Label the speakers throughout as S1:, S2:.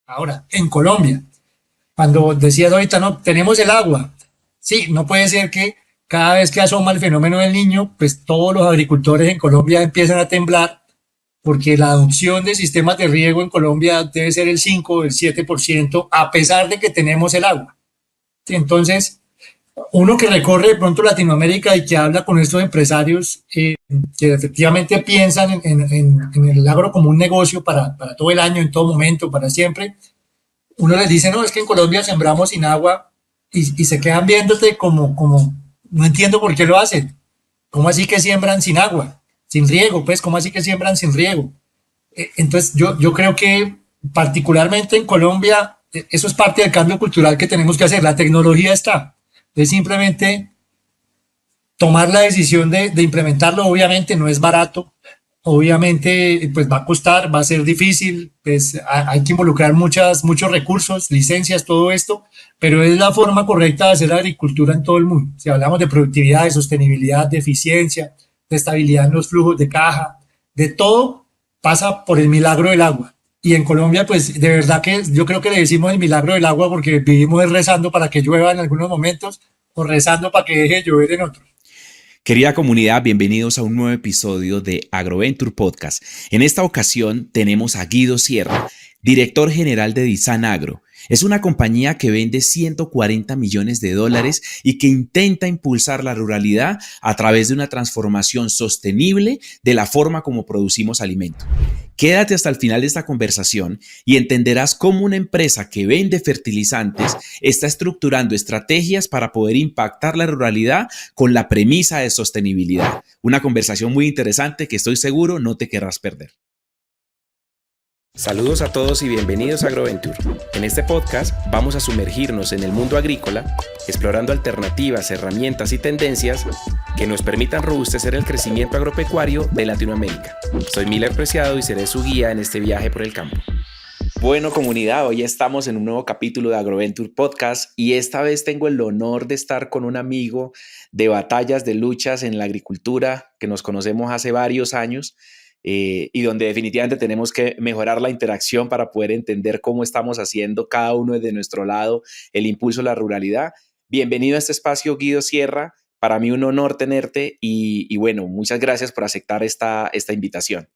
S1: Ahora, en Colombia, cuando decías ahorita, no, tenemos el agua. Sí, no puede ser que cada vez que asoma el fenómeno del niño, pues todos los agricultores en Colombia empiezan a temblar porque la adopción de sistemas de riego en Colombia debe ser el 5 o el 7%, a pesar de que tenemos el agua. Sí, entonces, uno que recorre de pronto Latinoamérica y que habla con estos empresarios que efectivamente piensan en el agro como un negocio para todo el año, en todo momento, para siempre, uno les dice, no, es que en Colombia sembramos sin agua y se quedan viéndote como, no entiendo por qué lo hacen. ¿Cómo así que siembran sin agua? Sin riego, pues, ¿cómo así que siembran sin riego? Entonces, yo creo que particularmente en Colombia, eso es parte del cambio cultural que tenemos que hacer. La tecnología está. Es simplemente tomar la decisión de implementarlo. Obviamente no es barato. Obviamente, pues va a costar, va a ser difícil, pues hay que involucrar muchos recursos, licencias, todo esto, pero es la forma correcta de hacer agricultura en todo el mundo. Si hablamos de productividad, de sostenibilidad, de eficiencia, de estabilidad en los flujos de caja, de todo pasa por el milagro del agua. Y en Colombia, pues de verdad que yo creo que le decimos el milagro del agua porque vivimos rezando para que llueva en algunos momentos o rezando para que deje de llover en otros.
S2: Querida comunidad, bienvenidos a un nuevo episodio de Agroventure Podcast. En esta ocasión tenemos a Guido Sierra, director general de Disan Agro. Es una compañía que vende 140 millones de dólares y que intenta impulsar la ruralidad a través de una transformación sostenible de la forma como producimos alimento. Quédate hasta el final de esta conversación y entenderás cómo una empresa que vende fertilizantes está estructurando estrategias para poder impactar la ruralidad con la premisa de sostenibilidad. Una conversación muy interesante que estoy seguro no te querrás perder. Saludos a todos y bienvenidos a Agroventure. En este podcast vamos a sumergirnos en el mundo agrícola, explorando alternativas, herramientas y tendencias que nos permitan robustecer el crecimiento agropecuario de Latinoamérica. Soy Miller Preciado y seré su guía en este viaje por el campo. Bueno, comunidad, hoy estamos en un nuevo capítulo de Agroventure Podcast y esta vez tengo el honor de estar con un amigo de batallas, de luchas en la agricultura que nos conocemos hace varios años. Y donde definitivamente tenemos que mejorar la interacción para poder entender cómo estamos haciendo cada uno desde nuestro lado el impulso a la ruralidad. Bienvenido a este espacio, Guido Sierra. Para mí un honor tenerte y bueno, muchas gracias por aceptar esta invitación.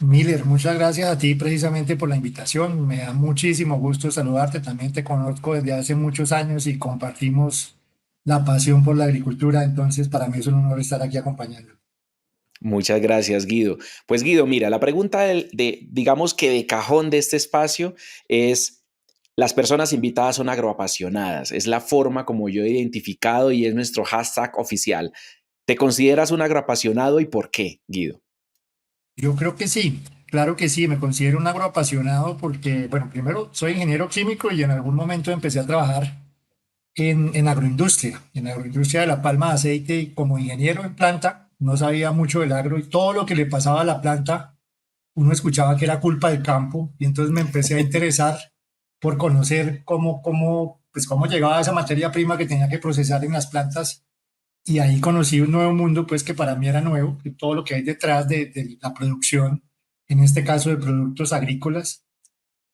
S1: Miller, muchas gracias a ti precisamente por la invitación. Me da muchísimo gusto saludarte. También te conozco desde hace muchos años y compartimos la pasión por la agricultura. Entonces, para mí es un honor estar aquí acompañando.
S2: Muchas gracias, Guido. Pues Guido, mira, la pregunta digamos que de cajón de este espacio es, las personas invitadas son agroapasionadas. Es la forma como yo he identificado y es nuestro hashtag oficial. ¿Te consideras un agroapasionado y por qué, Guido?
S1: Yo creo que sí, claro que sí. Me considero un agroapasionado porque, bueno, primero soy ingeniero químico y en algún momento empecé a trabajar en agroindustria de la palma de aceite y como ingeniero en planta. No sabía mucho del agro y todo lo que le pasaba a la planta uno escuchaba que era culpa del campo y entonces me empecé a interesar por conocer cómo llegaba esa materia prima que tenía que procesar en las plantas y ahí conocí un nuevo mundo pues que para mí era nuevo, que todo lo que hay detrás de la producción, en este caso de productos agrícolas,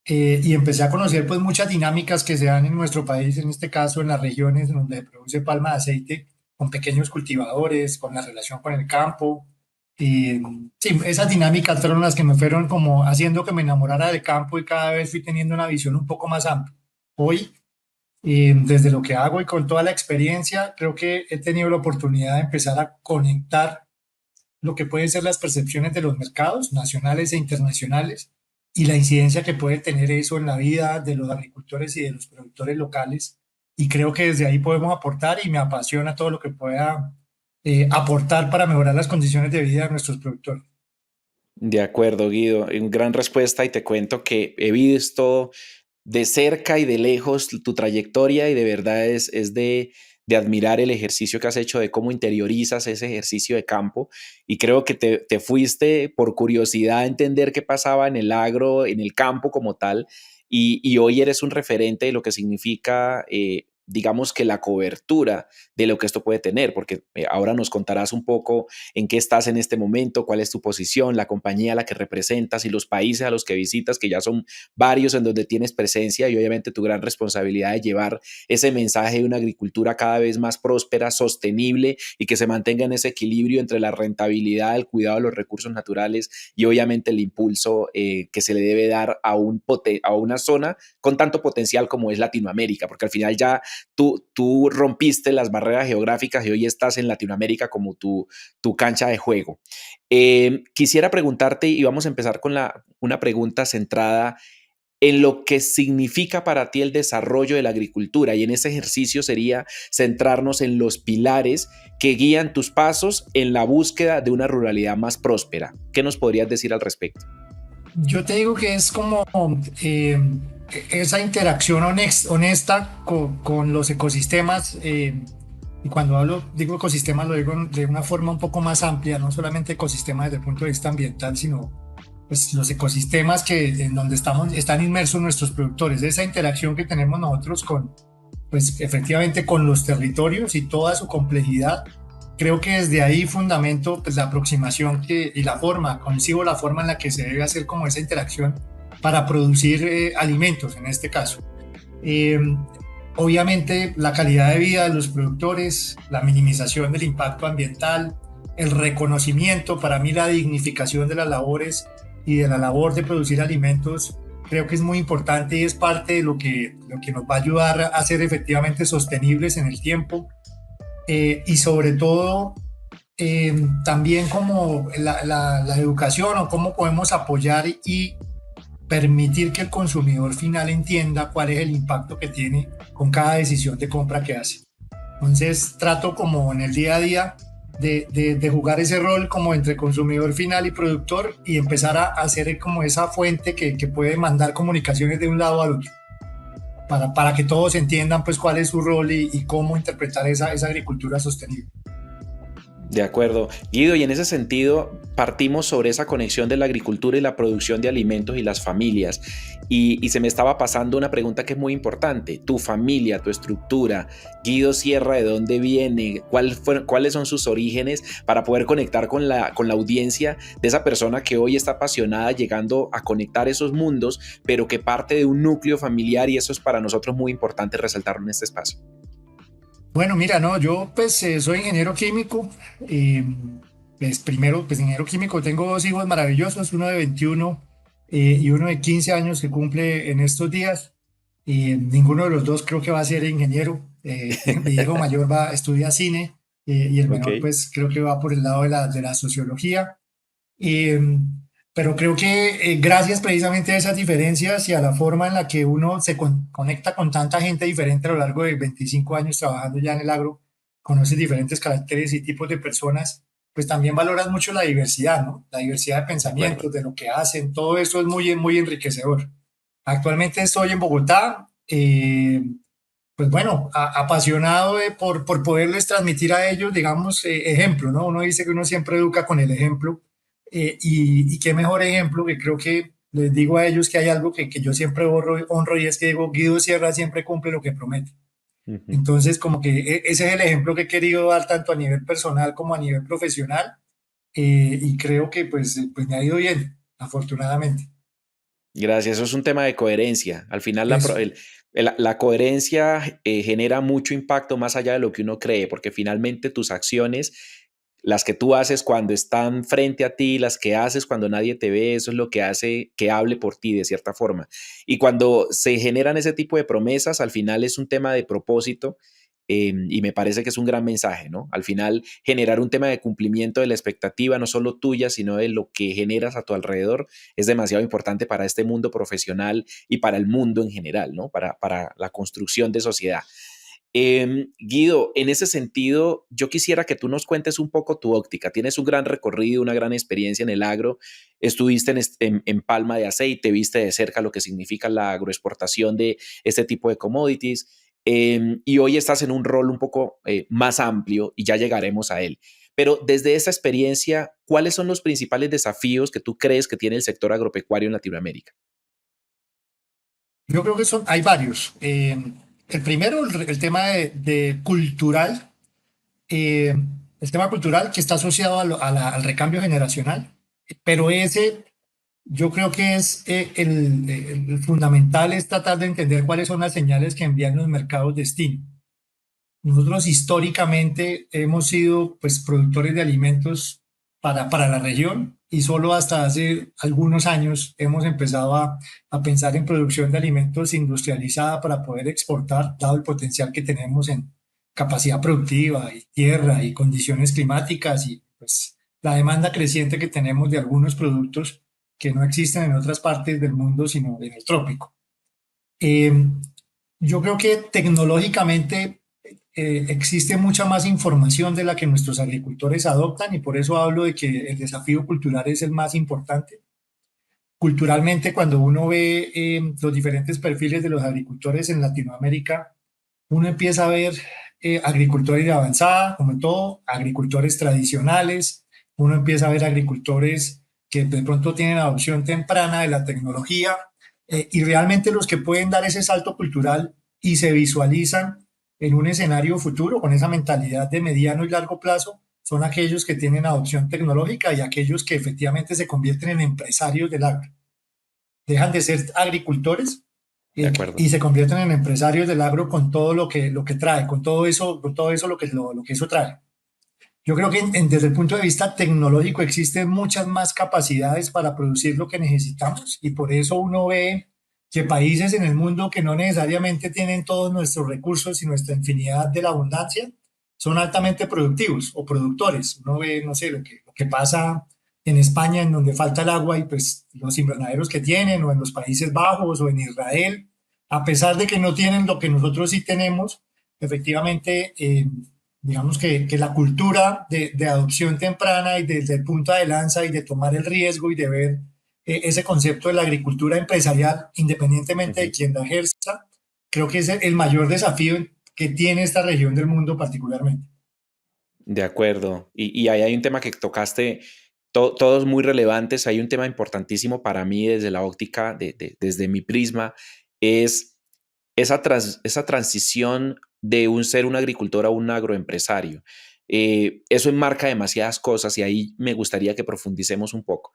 S1: y empecé a conocer pues muchas dinámicas que se dan en nuestro país, en este caso en las regiones donde se produce palma de aceite, con pequeños cultivadores, con la relación con el campo. Y sí, esas dinámicas fueron las que me fueron como haciendo que me enamorara del campo y cada vez fui teniendo una visión un poco más amplia. Hoy, desde lo que hago y con toda la experiencia, creo que he tenido la oportunidad de empezar a conectar lo que pueden ser las percepciones de los mercados nacionales e internacionales y la incidencia que puede tener eso en la vida de los agricultores y de los productores locales. Y creo que desde ahí podemos aportar y me apasiona todo lo que pueda aportar para mejorar las condiciones de vida de nuestros productores.
S2: De acuerdo, Guido. Gran respuesta y te cuento que he visto de cerca y de lejos tu trayectoria y de verdad es de admirar el ejercicio que has hecho, de cómo interiorizas ese ejercicio de campo y creo que te fuiste por curiosidad a entender qué pasaba en el agro, en el campo como tal y hoy eres un referente de lo que significa digamos que la cobertura de lo que esto puede tener, porque ahora nos contarás un poco en qué estás en este momento, cuál es tu posición, la compañía a la que representas y los países a los que visitas, que ya son varios en donde tienes presencia y obviamente tu gran responsabilidad de llevar ese mensaje de una agricultura cada vez más próspera, sostenible y que se mantenga en ese equilibrio entre la rentabilidad, el cuidado de los recursos naturales y obviamente el impulso que se le debe dar a una zona con tanto potencial como es Latinoamérica, porque al final ya tú rompiste las barreras geográficas y hoy estás en Latinoamérica como tu cancha de juego. Quisiera preguntarte, y vamos a empezar con una pregunta centrada en lo que significa para ti el desarrollo de la agricultura, y en ese ejercicio sería centrarnos en los pilares que guían tus pasos en la búsqueda de una ruralidad más próspera. ¿Qué nos podrías decir al respecto?
S1: Yo te digo que es como eh, esa interacción honesta con los ecosistemas. Y cuando digo ecosistemas, lo digo de una forma un poco más amplia, no solamente ecosistemas desde el punto de vista ambiental, sino pues, los ecosistemas en donde están inmersos nuestros productores. Esa interacción que tenemos nosotros pues efectivamente con los territorios y toda su complejidad. Creo que desde ahí fundamento pues, la aproximación y concibo la forma en la que se debe hacer como esa interacción para producir alimentos en este caso. Eh, Obviamente la calidad de vida de los productores, la minimización del impacto ambiental, el reconocimiento, para mí la dignificación de las labores y de la labor de producir alimentos, creo que es muy importante y es parte de lo que nos va a ayudar a ser efectivamente sostenibles en el tiempo. Y sobre todo también como la educación o cómo podemos apoyar y permitir que el consumidor final entienda cuál es el impacto que tiene con cada decisión de compra que hace. Entonces trato como en el día a día de jugar ese rol como entre consumidor final y productor y empezar a hacer como esa fuente que puede mandar comunicaciones de un lado al otro para que todos entiendan pues cuál es su rol y cómo interpretar esa agricultura sostenible.
S2: De acuerdo. Guido, y en ese sentido partimos sobre esa conexión de la agricultura y la producción de alimentos y las familias. Y se me estaba pasando una pregunta que es muy importante. Tu familia, tu estructura, Guido Sierra, ¿de dónde viene? ¿Cuáles son sus orígenes? Para poder conectar con la audiencia de esa persona que hoy está apasionada llegando a conectar esos mundos, pero que parte de un núcleo familiar, y eso es para nosotros muy importante resaltarlo en este espacio.
S1: Bueno, mira, no, yo pues soy ingeniero químico. eh, pues primero, pues ingeniero químico, tengo dos hijos maravillosos, uno de 21 y uno de 15 años que cumple en estos días. Y ninguno de los dos creo que va a ser ingeniero. Mi hijo mayor estudia cine y el
S2: Ok.
S1: menor pues creo que va por el lado de la sociología. Eh, pero creo que gracias precisamente a esas diferencias y a la forma en la que uno se conecta con tanta gente diferente a lo largo de 25 años trabajando ya en el agro, conoces diferentes caracteres y tipos de personas, pues también valoras mucho la diversidad, ¿no? La diversidad de
S2: De acuerdo.
S1: pensamientos, de lo que hacen, todo eso es muy enriquecedor. Actualmente estoy en Bogotá, pues bueno, apasionado por poderles transmitir a ellos, digamos, ejemplo, ¿no? Uno dice que uno siempre educa con el ejemplo, y qué mejor ejemplo que creo que les digo a ellos que hay algo que yo siempre honro y es que digo, Guido Sierra siempre cumple lo que promete.
S2: Ujú.
S1: Entonces, como que ese es el ejemplo que he querido dar tanto a nivel personal como a nivel profesional, y creo que pues me ha ido bien, afortunadamente.
S2: Gracias, eso es un tema de coherencia. Al final
S1: Eso.
S2: la coherencia genera mucho impacto más allá de lo que uno cree, porque finalmente tus acciones, las que tú haces cuando están frente a ti, las que haces cuando nadie te ve, eso es lo que hace que hable por ti de cierta forma. Y cuando se generan ese tipo de promesas, al final es un tema de propósito. Y me parece que es un gran mensaje, ¿no? Al final, generar un tema de cumplimiento de la expectativa, no solo tuya, sino de lo que generas a tu alrededor, es demasiado importante para este mundo profesional y para el mundo en general, ¿no? Para la construcción de sociedad. Guido, en ese sentido, yo quisiera que tú nos cuentes un poco tu óptica. Tienes un gran recorrido, una gran experiencia en el agro. Estuviste en Palma de Aceite, viste de cerca lo que significa la agroexportación de este tipo de commodities. Y hoy estás en un rol un poco más amplio y ya llegaremos a él. Pero desde esa experiencia, ¿cuáles son los principales desafíos que tú crees que tiene el sector agropecuario en Latinoamérica?
S1: Yo creo que hay varios. el primero, el tema de cultural, eh, el tema cultural que está asociado al recambio generacional, pero ese yo creo que es el fundamental es tratar de entender cuáles son las señales que envían los mercados destino. Nosotros históricamente hemos sido pues productores de alimentos para la región y solo hasta hace algunos años hemos empezado a pensar en producción de alimentos industrializada para poder exportar, dado el potencial que tenemos en capacidad productiva y tierra y condiciones climáticas y pues la demanda creciente que tenemos de algunos productos que no existen en otras partes del mundo, sino en el trópico. Eh, yo creo que tecnológicamente existe mucha más información de la que nuestros agricultores adoptan y por eso hablo de que el desafío cultural es el más importante. Culturalmente, cuando uno ve los diferentes perfiles de los agricultores en Latinoamérica, uno empieza a ver agricultores de avanzada, como en todo, agricultores tradicionales, uno empieza a ver agricultores que de pronto tienen adopción temprana de la tecnología y realmente los que pueden dar ese salto cultural y se visualizan en un escenario futuro con esa mentalidad de mediano y largo plazo son aquellos que tienen adopción tecnológica y aquellos que efectivamente se convierten en empresarios del agro. Dejan de ser agricultores
S2: De acuerdo.
S1: y se convierten en empresarios del agro con todo lo que trae, con todo eso lo que eso trae. Yo creo que desde el punto de vista tecnológico existen muchas más capacidades para producir lo que necesitamos y por eso uno ve que países en el mundo que no necesariamente tienen todos nuestros recursos y nuestra infinidad de la abundancia son altamente productivos o productores. Uno ve, no sé, lo que pasa en España en donde falta el agua y pues los invernaderos que tienen o en los Países Bajos o en Israel, a pesar de que no tienen lo que nosotros sí tenemos, efectivamente digamos que la cultura de adopción temprana y desde el punto de lanza y de tomar el riesgo y de ver ese concepto de la agricultura empresarial, independientemente de
S2: Ujú.
S1: quién la ejerza, creo que es el mayor desafío que tiene esta región del mundo particularmente.
S2: De acuerdo. Y ahí hay un tema que tocaste, todos muy relevantes. Hay un tema importantísimo para mí desde la óptica, desde mi prisma, es esa transición de ser un agricultor a un agroempresario. Eso enmarca demasiadas cosas y ahí me gustaría que profundicemos un poco.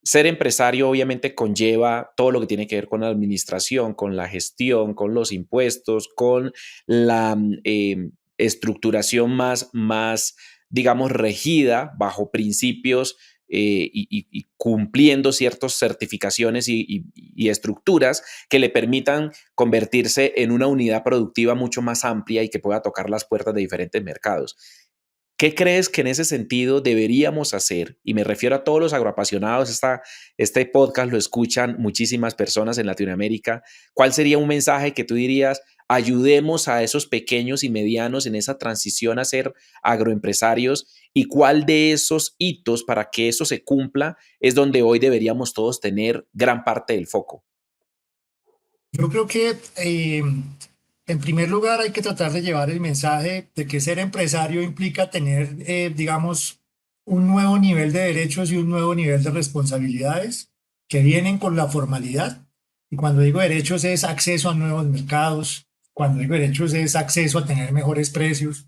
S2: Ser empresario obviamente conlleva todo lo que tiene que ver con la administración, con la gestión, con los impuestos, con la estructuración más, digamos, regida bajo principios y cumpliendo ciertas certificaciones y estructuras que le permitan convertirse en una unidad productiva mucho más amplia y que pueda tocar las puertas de diferentes mercados. ¿Qué crees que en ese sentido deberíamos hacer? Y me refiero a todos los agroapasionados, este podcast lo escuchan muchísimas personas en Latinoamérica. ¿Cuál sería un mensaje que tú dirías, ayudemos a esos pequeños y medianos en esa transición a ser agroempresarios? ¿Y cuál de esos hitos para que eso se cumpla es donde hoy deberíamos todos tener gran parte del foco?
S1: Yo creo que en primer lugar hay que tratar de llevar el mensaje de que ser empresario implica tener, digamos, un nuevo nivel de derechos y un nuevo nivel de responsabilidades que vienen con la formalidad. Y cuando digo derechos es acceso a nuevos mercados, cuando digo derechos es acceso a tener mejores precios,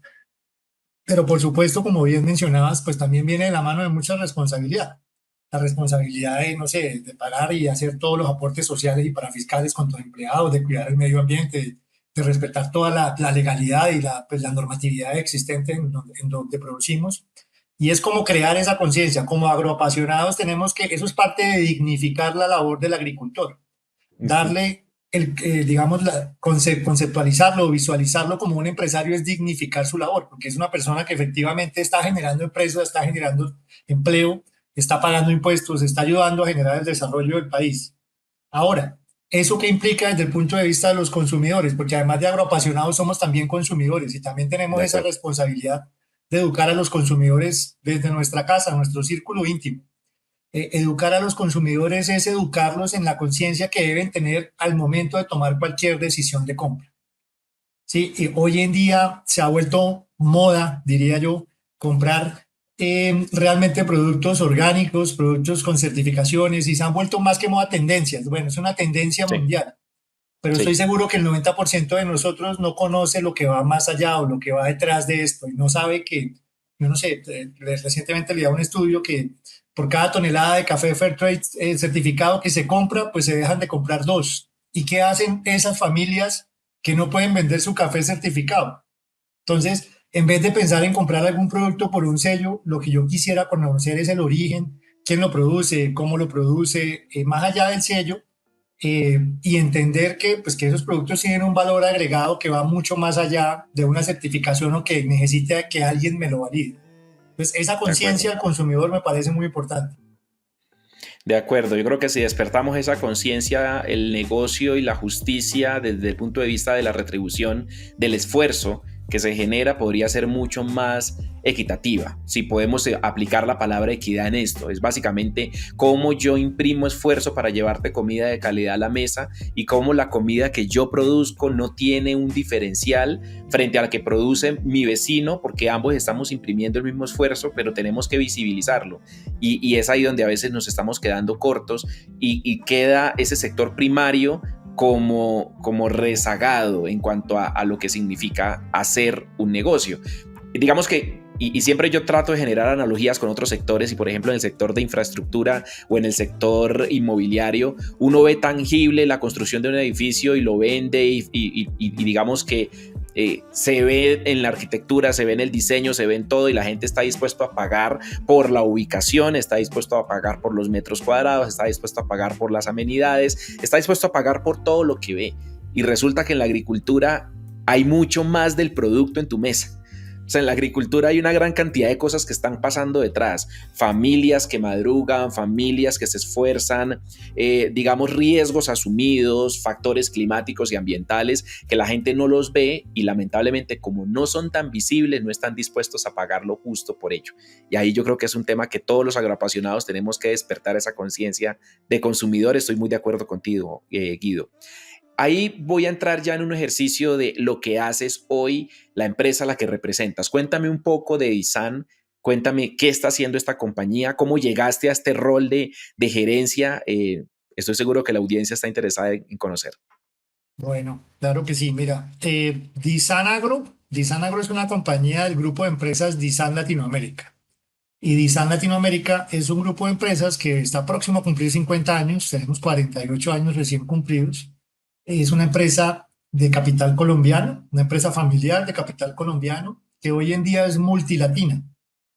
S1: pero por supuesto, como bien mencionabas, pues también viene de la mano de mucha responsabilidad. La responsabilidad de, no sé, de pagar y hacer todos los aportes sociales y parafiscales con tus empleados, de cuidar el medio ambiente, de respetar toda la legalidad y pues, la normatividad existente en donde producimos. Y es como crear esa conciencia. Como agroapasionados tenemos que, eso es parte de dignificar la labor del agricultor,
S2: Ujú.
S1: darle digamos, conceptualizarlo, visualizarlo como un empresario es dignificar su labor, porque es una persona que efectivamente está generando empresas, está generando empleo, está pagando impuestos, está ayudando a generar el desarrollo del país. Ahora, ¿eso qué implica desde el punto de vista de los consumidores? Porque además de agroapasionados somos también consumidores y también tenemos
S2: De
S1: esa
S2: acuerdo.
S1: responsabilidad de educar a los consumidores desde nuestra casa, nuestro círculo íntimo. Educar a los consumidores es educarlos en la conciencia que deben tener al momento de tomar cualquier decisión de compra. Sí, y hoy en día se ha vuelto moda, diría yo, comprar realmente productos orgánicos, productos con certificaciones y se han vuelto más que moda tendencias. Bueno, es una tendencia
S2: Sí.
S1: mundial. pero estoy
S2: Sí,
S1: seguro que el 90% de nosotros no conoce lo que va más allá o lo que va detrás de esto y no sabe que, yo no sé, recientemente leí un estudio que por cada tonelada de café Fairtrade certificado que se compra, pues se dejan de comprar dos. ¿Y qué hacen esas familias que no pueden vender su café certificado? Entonces, en vez de pensar en comprar algún producto por un sello, lo que yo quisiera conocer es el origen, quién lo produce, cómo lo produce, más allá del sello, y entender que, pues, que esos productos tienen un valor agregado que va mucho más allá de una certificación o que necesite que alguien me lo valide. Entonces, esa
S2: de acuerdo.
S1: conciencia al consumidor me parece muy importante.
S2: De acuerdo, yo creo que si despertamos esa conciencia, el negocio y la justicia desde el punto de vista de la retribución del esfuerzo que se genera podría ser mucho más equitativa. Si podemos aplicar la palabra equidad en esto, es básicamente cómo yo imprimo esfuerzo para llevarte comida de calidad a la mesa y cómo la comida que yo produzco no tiene un diferencial frente a la que produce mi vecino, porque ambos estamos imprimiendo el mismo esfuerzo, pero tenemos que visibilizarlo. Y es ahí donde a veces nos estamos quedando cortos y queda ese sector primario como rezagado en cuanto a lo que significa hacer un negocio. Digamos que, y siempre yo trato de generar analogías con otros sectores, y por ejemplo en el sector de infraestructura o en el sector inmobiliario, uno ve tangible la construcción de un edificio y lo vende y digamos que se ve en la arquitectura, se ve en el diseño, se ve en todo y la gente está dispuesto a pagar por la ubicación, está dispuesto a pagar por los metros cuadrados, está dispuesto a pagar por las amenidades, está dispuesto a pagar por todo lo que ve. Y resulta que en la agricultura hay mucho más del producto en tu mesa. O sea, en la agricultura hay una gran cantidad de cosas que están pasando detrás. Familias que madrugan, familias que se esfuerzan, digamos, riesgos asumidos, factores climáticos y ambientales que la gente no los ve y lamentablemente como no son tan visibles, no están dispuestos a pagar lo justo por ello. Y ahí yo creo que es un tema que todos los agroapasionados tenemos que despertar esa conciencia de consumidor. Estoy muy de acuerdo contigo, Guido. Ahí voy a entrar ya en un ejercicio de lo que haces hoy, la empresa a la que representas. Cuéntame un poco de Disan, cuéntame qué está haciendo esta compañía, cómo llegaste a este rol de gerencia. Estoy seguro que la audiencia está interesada en conocer.
S1: Bueno, claro que sí. Mira, Disan Agro es una compañía del grupo de empresas Disan Latinoamérica. Y Disan Latinoamérica es un grupo de empresas que está próximo a cumplir 50 años, tenemos 48 años recién cumplidos. Es una empresa de capital colombiano, una empresa familiar de capital colombiano, que hoy en día es multilatina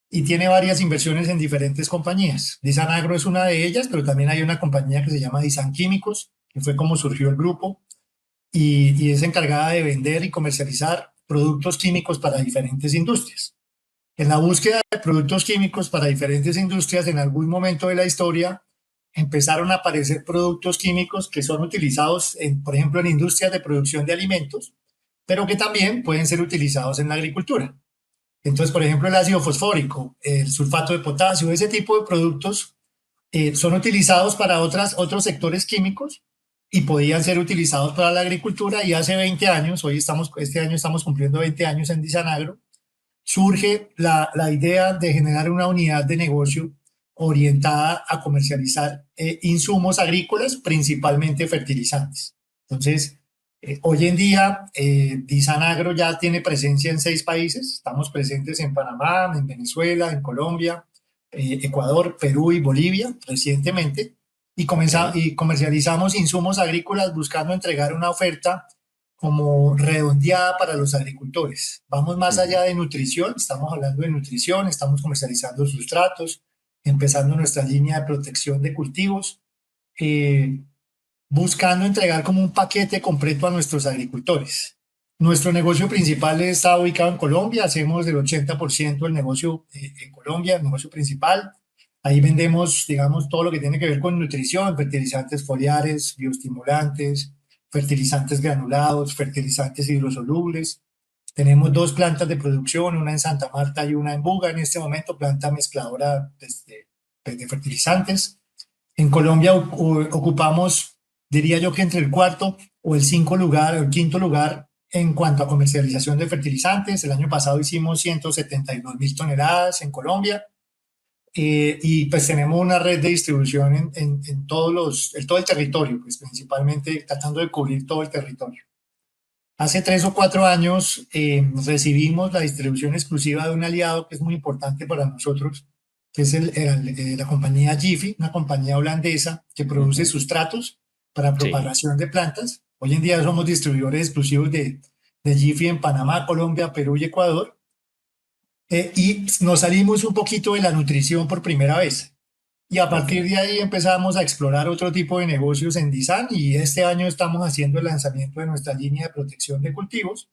S1: y tiene varias inversiones en diferentes compañías. Disan Agro es una de ellas, pero también hay una compañía que se llama Disan Químicos, que fue como surgió el grupo, y es encargada de vender y comercializar productos químicos para diferentes industrias. En la búsqueda de productos químicos para diferentes industrias, en algún momento de la historia empezaron a aparecer productos químicos que son utilizados, por ejemplo, en industrias de producción de alimentos, pero que también pueden ser utilizados en la agricultura. Entonces, por ejemplo, el ácido fosfórico, el sulfato de potasio, ese tipo de productos son utilizados para otros sectores químicos y podían ser utilizados para la agricultura. Y hace 20 años, este año estamos cumpliendo 20 años en Disanagro, surge la idea de generar una unidad de negocio orientada a comercializar insumos agrícolas, principalmente fertilizantes. Entonces, hoy en día, Disanagro ya tiene presencia en 6 países. Estamos presentes en Panamá, en Venezuela, en Colombia, Ecuador, Perú y Bolivia recientemente.
S2: Okay.
S1: Y comercializamos insumos agrícolas buscando entregar una oferta como redondeada para los agricultores. Vamos más allá
S2: Ujú.
S1: de nutrición, estamos hablando de nutrición, estamos comercializando sustratos, empezando nuestra línea de protección de cultivos, eh, buscando entregar como un paquete completo a nuestros agricultores. Nuestro negocio principal está ubicado en Colombia, hacemos el 80% del negocio en Colombia, el negocio principal. Ahí vendemos, digamos, todo lo que tiene que ver con nutrición, fertilizantes foliares, bioestimulantes, fertilizantes granulados, fertilizantes hidrosolubles. Tenemos 2 plantas de producción, una en Santa Marta y una en Buga en este momento, planta mezcladora de fertilizantes. En Colombia ocupamos, diría yo que entre el cuarto o el quinto lugar en cuanto a comercialización de fertilizantes. El año pasado hicimos 172.000 toneladas en Colombia. y pues tenemos una red de distribución en todo el territorio, pues principalmente tratando de cubrir todo el territorio. Hace 3 o 4 años recibimos la distribución exclusiva de un aliado que es muy importante para nosotros, que es la compañía Jiffy, una compañía holandesa que produce
S2: Ujú.
S1: sustratos para
S2: Sí,
S1: propagación de plantas. Hoy en día somos distribuidores exclusivos de Jiffy en Panamá, Colombia, Perú y Ecuador. Y nos salimos un poquito de la nutrición por primera vez. Y a
S2: ok.
S1: partir de ahí empezamos a explorar otro tipo de negocios en Disan y este año estamos haciendo el lanzamiento de nuestra línea de protección de cultivos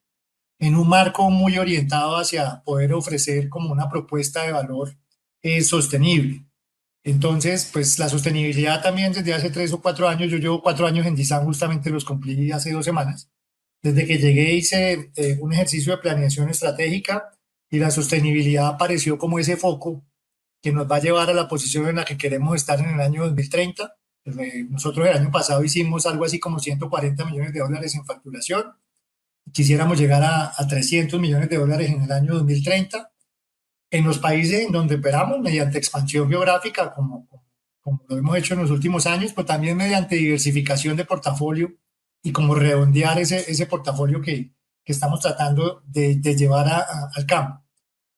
S1: en un marco muy orientado hacia poder ofrecer como una propuesta de valor sostenible. Entonces, pues la sostenibilidad también desde hace 3 o 4 años, yo llevo 4 años en Disan, justamente los cumplí hace 2 semanas. Desde que llegué hice un ejercicio de planeación estratégica y la sostenibilidad apareció como ese foco que nos va a llevar a la posición en la que queremos estar en el año 2030. Nosotros el año pasado hicimos algo así como 140 millones de dólares en facturación. Quisiéramos llegar a 300 millones de dólares en el año 2030 en los países en donde operamos mediante expansión geográfica, como lo hemos hecho en los últimos años, pero también mediante diversificación de portafolio y como redondear ese portafolio que estamos tratando de llevar al campo.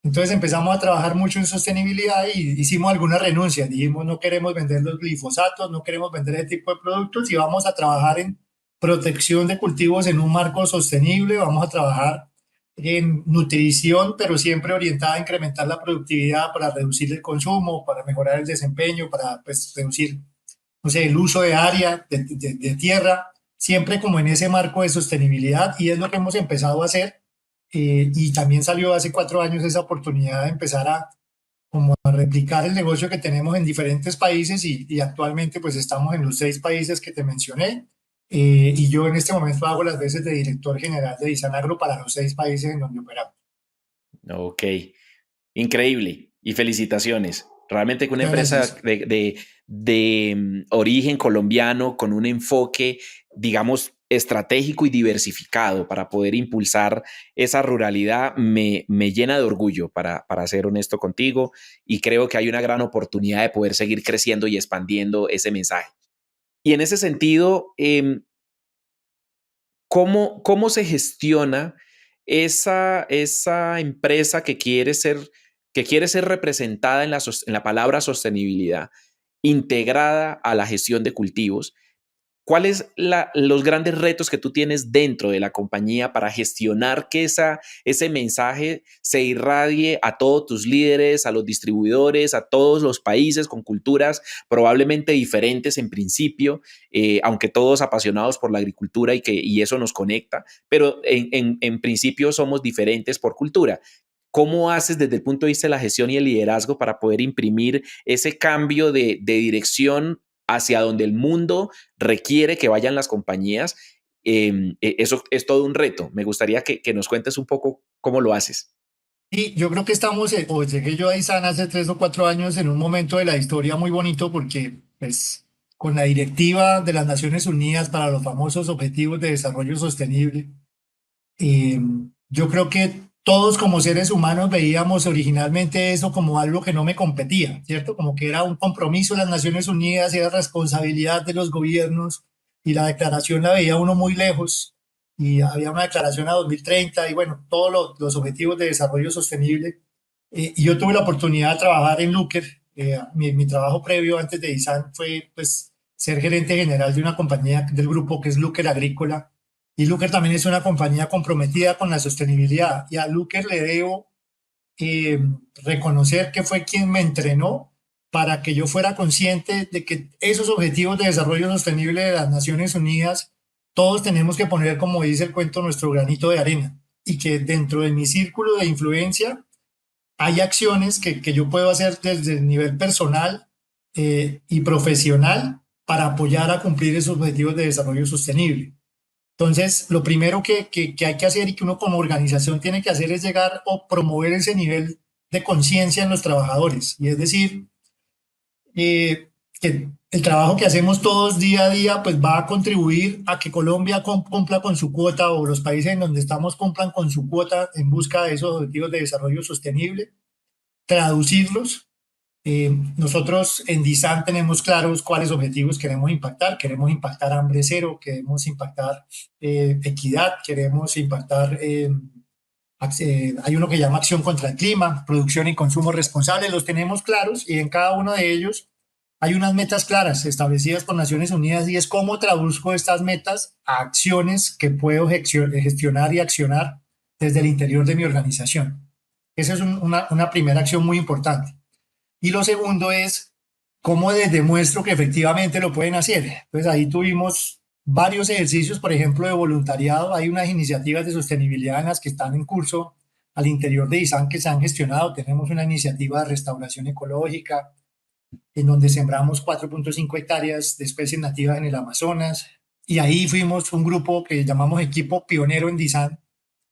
S1: Entonces empezamos a trabajar mucho en sostenibilidad y hicimos algunas renuncias. Dijimos, no queremos vender los glifosatos, no queremos vender ese tipo de productos y vamos a trabajar en protección de cultivos en un marco sostenible. Vamos a trabajar en nutrición, pero siempre orientada a incrementar la productividad para reducir el consumo, para mejorar el desempeño, para pues, reducir, no sé, el uso de área, de tierra, siempre como en ese marco de sostenibilidad y es lo que hemos empezado a hacer. Y también salió hace 4 años esa oportunidad de empezar como a replicar el negocio que tenemos en diferentes países y actualmente pues estamos en los 6 países que te mencioné. Y yo en este momento hago las veces de director general de Isanagro para los 6 países en donde operamos.
S2: Ok, increíble y felicitaciones. Realmente que una
S1: Muchas
S2: empresa
S1: gracias.
S2: de origen colombiano con un enfoque, digamos, estratégico y diversificado para poder impulsar esa ruralidad me llena de orgullo, para ser honesto contigo, y creo que hay una gran oportunidad de poder seguir creciendo y expandiendo ese mensaje. Y en ese sentido, ¿cómo se gestiona esa empresa que quiere ser representada en la palabra sostenibilidad, integrada a la gestión de cultivos? ¿Cuáles los grandes retos que tú tienes dentro de la compañía para gestionar que ese mensaje se irradie a todos tus líderes, a los distribuidores, a todos los países con culturas probablemente diferentes en principio, aunque todos apasionados por la agricultura y eso nos conecta, pero en principio somos diferentes por cultura? ¿Cómo haces desde el punto de vista de la gestión y el liderazgo para poder imprimir ese cambio de dirección hacia donde el mundo requiere que vayan las compañías? Eso es todo un reto. Me gustaría que nos cuentes un poco cómo lo haces.
S1: Y yo creo que estamos, o llegué yo a ISAN hace 3 o 4 años en un momento de la historia muy bonito porque, pues, con la directiva de las Naciones Unidas para los famosos Objetivos de Desarrollo Sostenible, eh, yo creo que todos como seres humanos veíamos originalmente eso como algo que no me competía, ¿cierto? Como que era un compromiso de las Naciones Unidas, era responsabilidad de los gobiernos y la declaración la veía uno muy lejos y había una declaración a 2030 y bueno, todos los objetivos de desarrollo sostenible. Y yo tuve la oportunidad de trabajar en Looker. Mi trabajo previo antes de ISAN fue pues ser gerente general de una compañía del grupo que es Looker Agrícola y Looker también es una compañía comprometida con la sostenibilidad. Y a Looker le debo eh, reconocer que fue quien me entrenó para que yo fuera consciente de que esos objetivos de desarrollo sostenible de las Naciones Unidas, todos tenemos que poner, como dice el cuento, nuestro granito de arena. Y que dentro de mi círculo de influencia hay acciones que yo puedo hacer desde el nivel personal y profesional para apoyar a cumplir esos objetivos de desarrollo sostenible. Entonces, lo primero que hay que hacer y que uno como organización tiene que hacer es llegar o promover ese nivel de conciencia en los trabajadores. Y es decir, que el trabajo que hacemos todos día a día pues va a contribuir a que Colombia cumpla con su cuota o los países en donde estamos cumplan con su cuota en busca de esos objetivos de desarrollo sostenible, traducirlos Nosotros en DISAN tenemos claros cuáles objetivos queremos impactar. Queremos impactar hambre cero, queremos impactar equidad, queremos impactar, hay uno que llama acción contra el clima, producción y consumo responsable. Los tenemos claros y en cada uno de ellos hay unas metas claras establecidas por Naciones Unidas y es cómo traduzco estas metas a acciones que puedo gestionar y accionar desde el interior de mi organización. Esa es una primera acción muy importante. Y lo segundo es cómo les demuestro que efectivamente lo pueden hacer. Entonces ahí tuvimos varios ejercicios, por ejemplo, de voluntariado. Hay unas iniciativas de sostenibilidad en las que están en curso al interior de ISAN que se han gestionado. Tenemos una iniciativa de restauración ecológica en donde sembramos 4.5 hectáreas de especies nativas en el Amazonas. Y ahí fuimos un grupo que llamamos equipo pionero en DISAN.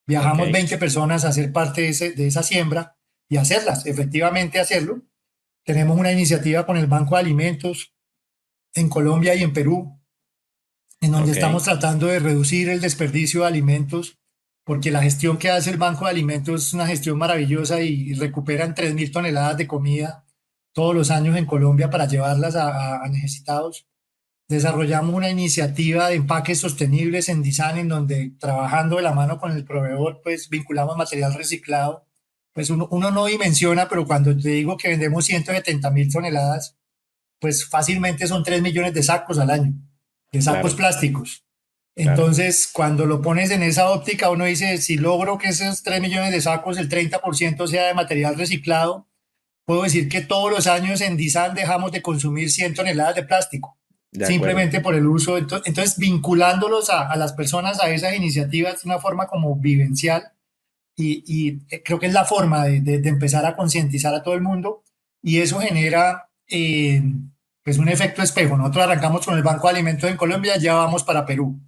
S1: Viajamos
S2: Ok,
S1: 20 personas a ser parte de esa siembra y hacerlas, efectivamente hacerlo. Tenemos una iniciativa con el Banco de Alimentos en Colombia y en Perú, en donde
S2: ok,
S1: estamos tratando de reducir el desperdicio de alimentos, porque la gestión que hace el Banco de Alimentos es una gestión maravillosa y recuperan 3.000 toneladas de comida todos los años en Colombia para llevarlas a necesitados. Desarrollamos una iniciativa de empaques sostenibles en DISAN, en donde trabajando de la mano con el proveedor, pues vinculamos material reciclado. Pues uno no dimensiona, pero cuando te digo que vendemos 170.000 toneladas, pues fácilmente son 3 millones de sacos al año, de sacos
S2: claro,
S1: plásticos.
S2: claro,
S1: Entonces, cuando lo pones en esa óptica, uno dice, si logro que esos 3 millones de sacos, el 30% sea de material reciclado, puedo decir que todos los años en DISAN dejamos de consumir 100 toneladas de plástico,
S2: de acuerdo.
S1: simplemente por el uso. Entonces, vinculándolos a las personas a esas iniciativas de una forma como vivencial, y creo que es la forma de empezar a concientizar a todo el mundo, y eso genera pues un efecto espejo. Nosotros arrancamos con el Banco de Alimentos en Colombia, ya vamos para Perú.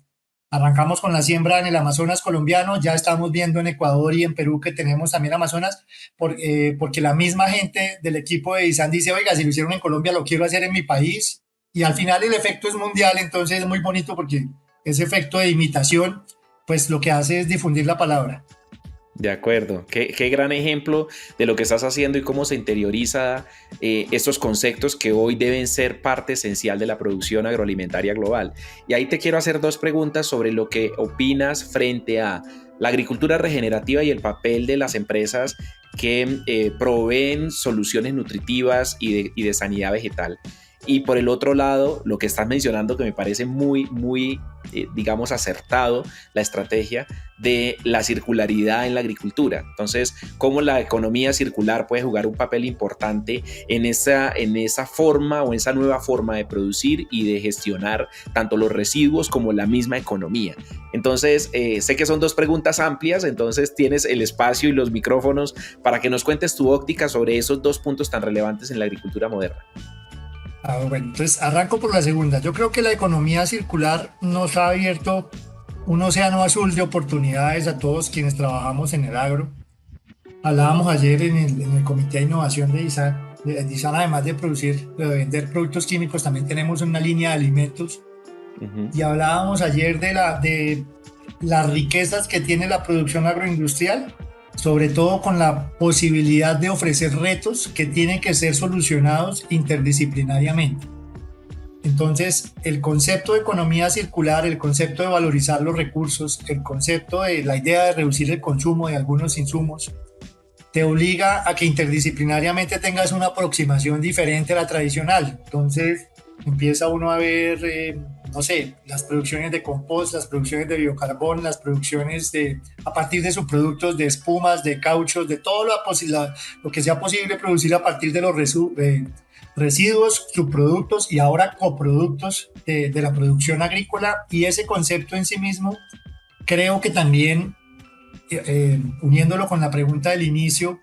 S1: Arrancamos con la siembra en el Amazonas colombiano, ya estamos viendo en Ecuador y en Perú que tenemos también Amazonas, porque la misma gente del equipo de ISAN dice, oiga, si lo hicieron en Colombia, lo quiero hacer en mi país. Y al final el efecto es mundial, entonces es muy bonito porque ese efecto de imitación, pues lo que hace es difundir la palabra.
S2: De acuerdo, qué gran ejemplo de lo que estás haciendo y cómo se interioriza estos conceptos que hoy deben ser parte esencial de la producción agroalimentaria global. Y ahí te quiero hacer dos preguntas sobre lo que opinas frente a la agricultura regenerativa y el papel de las empresas que proveen soluciones nutritivas y de sanidad vegetal. Y por el otro lado, lo que estás mencionando que me parece muy, digamos, acertado, la estrategia de la circularidad en la agricultura. Entonces, cómo la economía circular puede jugar un papel importante en esa forma o esa nueva forma de producir y de gestionar tanto los residuos como la misma economía. Entonces, sé que son dos preguntas amplias, entonces tienes el espacio y los micrófonos para que nos cuentes tu óptica sobre esos dos puntos tan relevantes en la agricultura moderna.
S1: Bueno, entonces arranco por la segunda. Yo creo que la economía circular nos ha abierto un océano azul de oportunidades a todos quienes trabajamos en el agro. Hablábamos ayer en el Comité de Innovación de DISAN. DISAN, además de producir, de vender productos químicos, también tenemos una línea de alimentos.
S2: Uh -huh.
S1: Y hablábamos ayer de las riquezas que tiene la producción agroindustrial, sobre todo con la posibilidad de ofrecer retos que tienen que ser solucionados interdisciplinariamente. Entonces, el concepto de economía circular, el concepto de valorizar los recursos, el concepto de la idea de reducir el consumo de algunos insumos, te obliga a que interdisciplinariamente tengas una aproximación diferente a la tradicional. Entonces, empieza uno a ver, no sé, las producciones de compost, las producciones de biocarbón, las producciones a partir de subproductos de espumas, de cauchos, de todo lo que sea posible producir a partir de los residuos, subproductos y ahora coproductos de la producción agrícola. Y ese concepto en sí mismo creo que también, uniéndolo con la pregunta del inicio,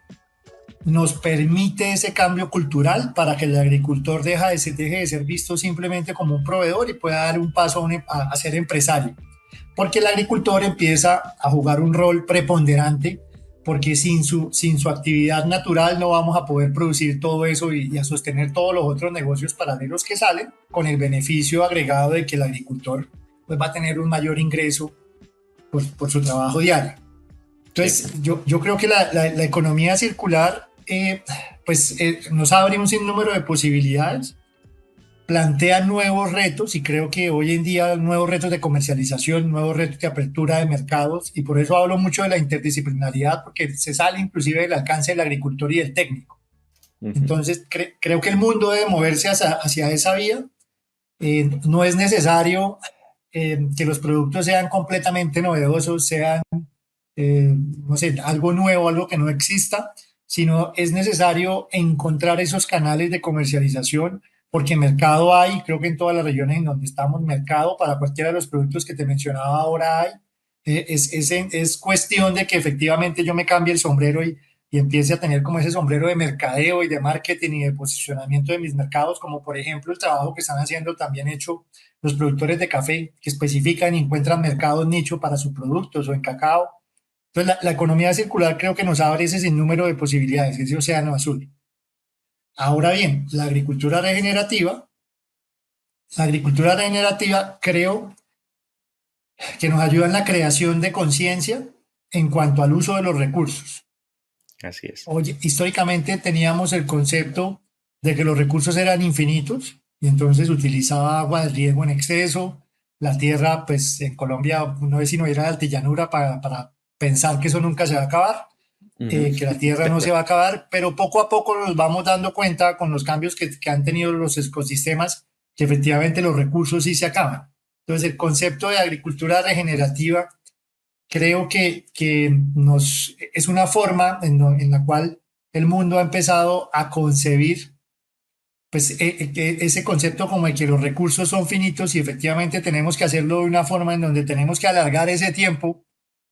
S1: nos permite ese cambio cultural para que el agricultor deje de ser visto simplemente como un proveedor y pueda dar un paso a ser empresario. Porque el agricultor empieza a jugar un rol preponderante, porque sin su actividad natural no vamos a poder producir todo eso y a sostener todos los otros negocios paralelos que salen, con el beneficio agregado de que el agricultor pues, va a tener un mayor ingreso por su trabajo diario.
S2: Sí.
S1: Entonces, yo creo que la economía circular pues nos abre un sinnúmero de posibilidades, plantea nuevos retos y creo que hoy en día nuevos retos de comercialización, nuevos retos de apertura de mercados y por eso hablo mucho de la interdisciplinaridad porque se sale inclusive del alcance del agricultor y del técnico.
S2: Ujú.
S1: Entonces creo que el mundo debe moverse hacia esa vía. No es necesario que los productos sean completamente novedosos, sean, no sé, algo nuevo, algo que no exista, sino es necesario encontrar esos canales de comercialización, porque mercado hay, creo que en todas las regiones en donde estamos, mercado para cualquiera de los productos que te mencionaba ahora hay. Es cuestión de que efectivamente yo me cambie el sombrero y empiece a tener como ese sombrero de mercadeo y de marketing y de posicionamiento de mis mercados, como por ejemplo el trabajo que están haciendo también hecho los productores de café, que especifican y encuentran mercados nicho para sus productos o en cacao. Entonces, la economía circular creo que nos abre ese sinnúmero de posibilidades, ese océano azul. Ahora bien, la agricultura regenerativa creo que nos ayuda en la creación de conciencia en cuanto al uso de los recursos.
S2: Así es.
S1: Oye, históricamente teníamos el concepto de que los recursos eran infinitos y entonces utilizaba agua de riego en exceso. La tierra, pues en Colombia no es sino ir a la altillanura para pensar que eso nunca se va a acabar,
S2: Ujú.
S1: que la tierra
S2: De
S1: no se
S2: acuerdo.
S1: va a acabar, pero poco a poco nos vamos dando cuenta con los cambios que han tenido los ecosistemas que efectivamente los recursos sí se acaban. Entonces el concepto de agricultura regenerativa creo que es una forma en la cual el mundo ha empezado a concebir pues, ese concepto como de que los recursos son finitos y efectivamente tenemos que hacerlo de una forma en donde tenemos que alargar ese tiempo,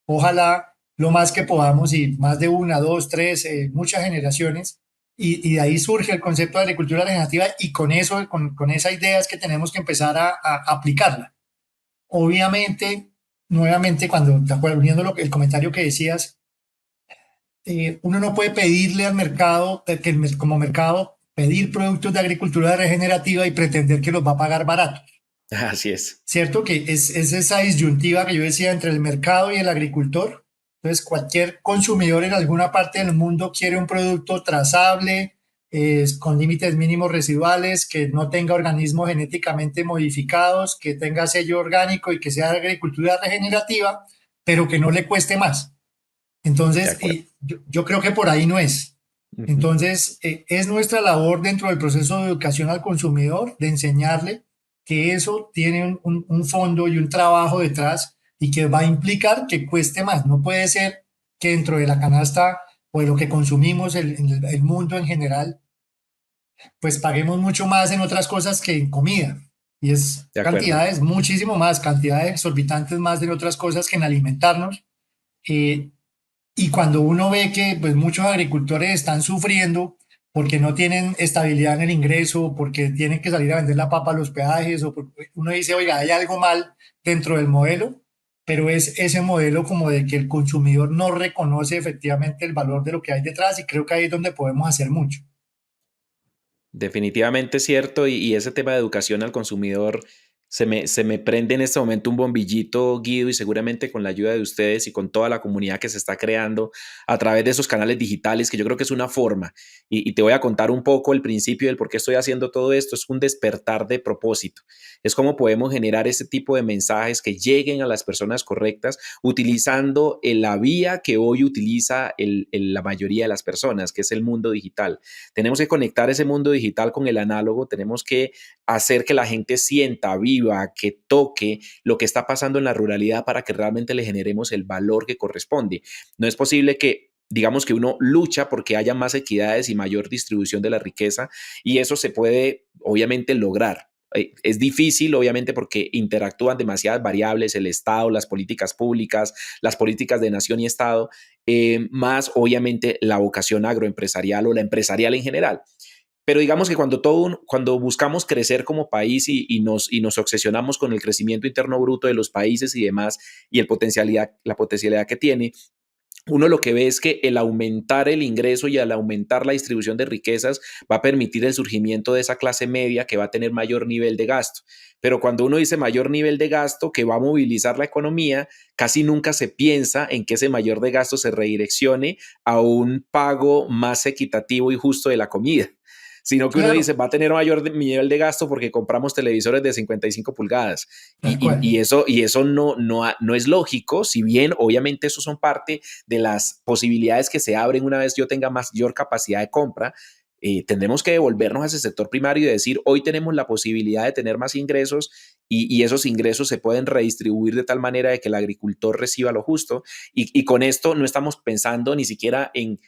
S1: ojalá lo más que podamos y más de una, dos, tres, muchas generaciones. Y de ahí surge el concepto de agricultura regenerativa y con eso, con esa idea es que tenemos que empezar a aplicarla. Obviamente, nuevamente, cuando, de acuerdo, uniendo el comentario que decías, uno no puede pedirle al mercado, como mercado, pedir productos de agricultura regenerativa y pretender que los va a pagar barato.
S2: Así es.
S1: ¿Cierto? Que es esa disyuntiva que yo decía entre el mercado y el agricultor. Entonces, cualquier consumidor en alguna parte del mundo quiere un producto trazable, con límites mínimos residuales, que no tenga organismos genéticamente modificados, que tenga sello orgánico y que sea de agricultura regenerativa, pero que no le cueste más.
S2: De
S1: Entonces,
S2: acuerdo.
S1: yo creo que por ahí no es.
S2: Ujú.
S1: Entonces, es nuestra labor dentro del proceso de educación al consumidor de enseñarle que eso tiene un fondo y un trabajo detrás y que va a implicar que cueste más. No puede ser que dentro de la canasta o de lo que consumimos, el mundo en general, pues paguemos mucho más en otras cosas que en comida. Y es
S2: De acuerdo.
S1: cantidades, muchísimo más, cantidades exorbitantes más de otras cosas que en alimentarnos. Eh, y cuando uno ve que pues, muchos agricultores están sufriendo porque no tienen estabilidad en el ingreso, porque tienen que salir a vender la papa a los peajes, o uno dice, oiga, hay algo mal dentro del modelo, pero es ese modelo como de que el consumidor no reconoce efectivamente el valor de lo que hay detrás y creo que ahí es donde podemos hacer mucho.
S2: Definitivamente es cierto, y ese tema de educación al consumidor se me prende en este momento un bombillito, Guido, y seguramente con la ayuda de ustedes y con toda la comunidad que se está creando a través de esos canales digitales, que yo creo que es una forma. Y te voy a contar un poco el principio del por qué estoy haciendo todo esto. Es un despertar de propósito. Es cómo podemos generar ese tipo de mensajes que lleguen a las personas correctas utilizando la vía que hoy utiliza la mayoría de las personas, que es el mundo digital. Tenemos que conectar ese mundo digital con el análogo, tenemos que hacer que la gente sienta, viva, que toque lo que está pasando en la ruralidad para que realmente le generemos el valor que corresponde. No es posible que digamos que uno lucha porque haya más equidades y mayor distribución de la riqueza y eso se puede obviamente lograr. Es difícil, obviamente, porque interactúan demasiadas variables, el Estado, las políticas públicas, las políticas de nación y Estado, más obviamente la vocación agroempresarial o la empresarial en general. Pero digamos que cuando buscamos crecer como país y nos obsesionamos con el crecimiento interno bruto de los países y demás y la potencialidad que tiene, uno lo que ve es que el aumentar el ingreso y al aumentar la distribución de riquezas va a permitir el surgimiento de esa clase media que va a tener mayor nivel de gasto. Pero cuando uno dice mayor nivel de gasto que va a movilizar la economía, casi nunca se piensa en que ese mayor de gasto se redireccione a un pago más equitativo y justo de la comida, sino que uno
S1: Claro,
S2: dice va a tener mayor nivel de gasto porque compramos televisores de 55 pulgadas
S1: tal cual.
S2: y eso no es lógico, si bien obviamente eso son parte de las posibilidades que se abren una vez yo tenga mayor capacidad de compra. Tendremos que devolvernos a ese sector primario y decir, hoy tenemos la posibilidad de tener más ingresos y esos ingresos se pueden redistribuir de tal manera de que el agricultor reciba lo justo. Y con esto no estamos pensando ni siquiera en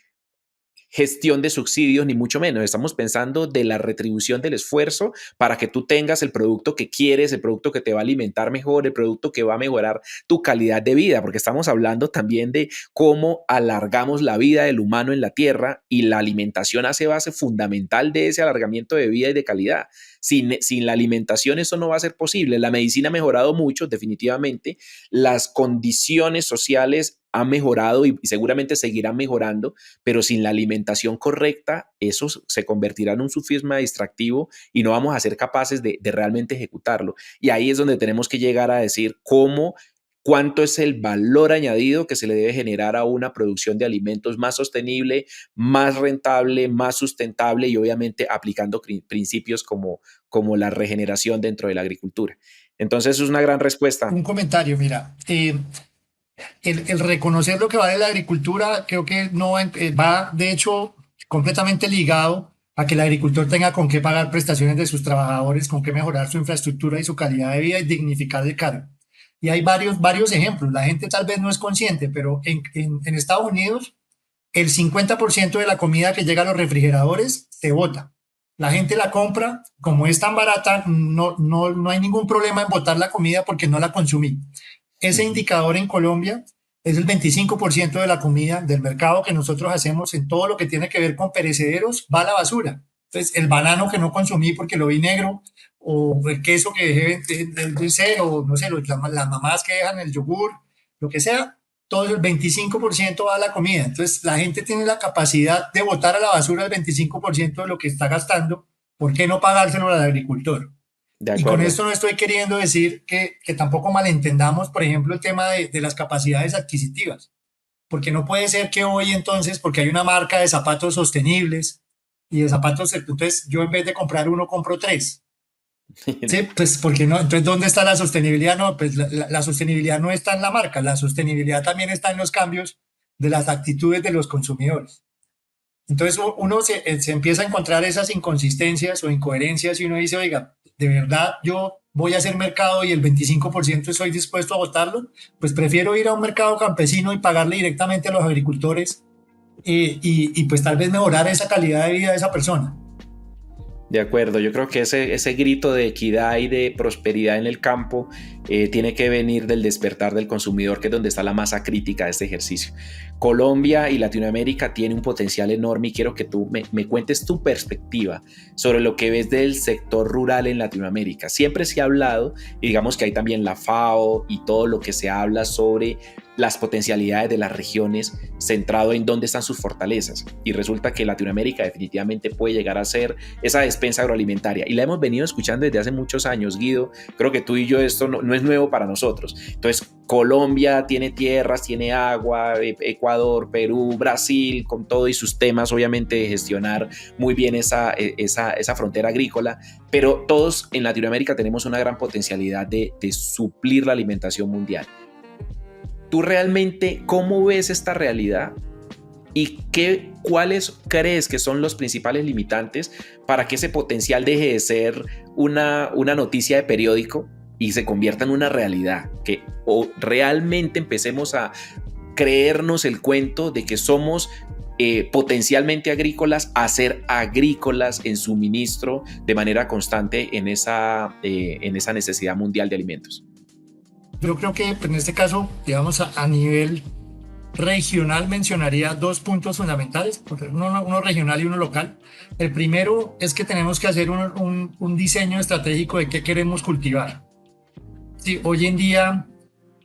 S2: gestión de subsidios, ni mucho menos. Estamos pensando de la retribución del esfuerzo para que tú tengas el producto que quieres, el producto que te va a alimentar mejor, el producto que va a mejorar tu calidad de vida, porque estamos hablando también de cómo alargamos la vida del humano en la Tierra y la alimentación hace base fundamental de ese alargamiento de vida y de calidad. Sin la alimentación eso no va a ser posible. La medicina ha mejorado mucho, definitivamente. Las condiciones sociales han mejorado y seguramente seguirán mejorando, pero sin la alimentación correcta, eso se convertirá en un sufisma distractivo y no vamos a ser capaces de realmente ejecutarlo. Y ahí es donde tenemos que llegar a decir cuánto es el valor añadido que se le debe generar a una producción de alimentos más sostenible, más rentable, más sustentable y obviamente aplicando principios como la regeneración dentro de la agricultura. Entonces es una gran respuesta.
S1: Un comentario, mira, el reconocer lo que vale la agricultura creo que no va, va, de hecho, completamente ligado a que el agricultor tenga con qué pagar prestaciones de sus trabajadores, con qué mejorar su infraestructura y su calidad de vida y dignificar el cargo. Y hay varios ejemplos. La gente tal vez no es consciente, pero en Estados Unidos el 50% de la comida que llega a los refrigeradores se bota. La gente la compra, como es tan barata, no hay ningún problema en botar la comida porque no la consumí. Ese indicador en Colombia es el 25% de la comida del mercado que nosotros hacemos en todo lo que tiene que ver con perecederos va a la basura. Entonces, el banano que no consumí porque lo vi negro, o el queso que dejé de ser, o no sé, las mamás que dejan el yogur, lo que sea, todo el 25% va a la comida. Entonces, la gente tiene la capacidad de botar a la basura el 25% de lo que está gastando. ¿Por qué no pagárselo al agricultor?
S2: De
S1: Y con
S2: acuerdo.
S1: esto no estoy queriendo decir que tampoco malentendamos, por ejemplo, el tema de las capacidades adquisitivas, porque no puede ser que hoy entonces, porque hay una marca de zapatos sostenibles y de zapatos, entonces yo en vez de comprar uno, compro tres. Sí, pues porque no, entonces ¿dónde está la sostenibilidad? No, pues la sostenibilidad no está en la marca, la sostenibilidad también está en los cambios de las actitudes de los consumidores. Entonces uno se empieza a encontrar esas inconsistencias o incoherencias y uno dice, oiga, de verdad yo voy a hacer mercado y el 25% estoy dispuesto a votarlo, pues prefiero ir a un mercado campesino y pagarle directamente a los agricultores y pues tal vez mejorar esa calidad de vida de esa persona.
S2: De acuerdo, yo creo que ese grito de equidad y de prosperidad en el campo tiene que venir del despertar del consumidor, que es donde está la masa crítica de este ejercicio. Colombia y Latinoamérica tiene un potencial enorme y quiero que tú me cuentes tu perspectiva sobre lo que ves del sector rural en Latinoamérica. Siempre se ha hablado, y digamos que hay también la FAO y todo lo que se habla sobre las potencialidades de las regiones centrado en dónde están sus fortalezas. Y resulta que Latinoamérica definitivamente puede llegar a ser esa despensa agroalimentaria. Y la hemos venido escuchando desde hace muchos años, Guido. Creo que tú y yo esto no es nuevo para nosotros. Entonces, Colombia tiene tierras, tiene agua, Ecuador, Perú, Brasil, con todo y sus temas, obviamente, de gestionar muy bien esa frontera agrícola. Pero todos en Latinoamérica tenemos una gran potencialidad de suplir la alimentación mundial. ¿Tú realmente cómo ves esta realidad y cuáles crees que son los principales limitantes para que ese potencial deje de ser una noticia de periódico y se convierta en una realidad? Que o realmente empecemos a creernos el cuento de que somos potencialmente agrícolas, a ser agrícolas en suministro de manera constante en esa necesidad mundial de alimentos.
S1: Yo creo que en este caso, digamos, a nivel regional mencionaría dos puntos fundamentales, uno regional y uno local. El primero es que tenemos que hacer un diseño estratégico de qué queremos cultivar. Sí, hoy en día